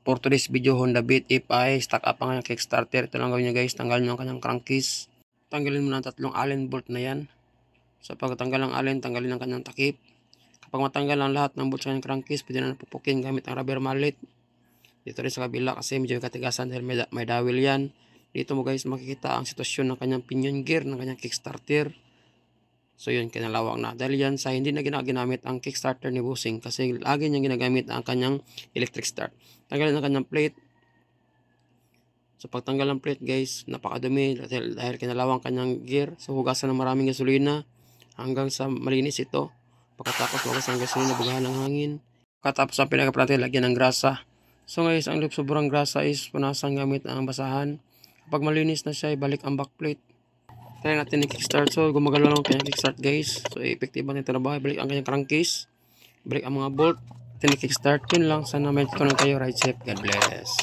For today's video, Honda Beat if stuck up ang kanyang kickstarter. Ito lang gawin nyo guys, tanggalin nyo ang kanyang crankcase. Tanggalin mo na ang tatlong allen bolt na yan. So pagtanggal ng allen, tanggalin ang kanyang takip. Kapag matanggal ang lahat ng bolt sa kanyang crankcase, pwede na pupukin gamit ang rubber mallet. Dito rin sa kabila kasi medyo katigasan dahil may dowel yan. Dito mo guys makikita ang sitwasyon ng kanyang pinion gear ng kanyang kickstarter. So yun, kinalawak na. Dahil yan sa hindi na ginagamit ang kickstarter ni Bossing kasi lagi niyang ginagamit ang kanyang electric start. Tanggalin ang kanyang plate. So pagtanggal ng plate guys, napakadumi dahil kinalawang kanyang gear. So hugasan ng maraming gasolina hanggang sa malinis ito. Pagkatapos hugasan ng gasolina, bugahan ng hangin. Pagkatapos ang pinaka-plate, lagyan ng grasa. So guys, ang sobrang grasa is punasan gamit ang basahan. Kapag malinis na siya, ibalik ang backplate. Kaya natin i-kickstart. So gumagalaw lang kanyang kickstart guys. So effective ang trabaho. Ibalik ang kanyang crankcase. Ibalik ang mga bolt. Natin i-kickstart. Yun lang. Sana may tutunan kayo. Ride safe. God bless.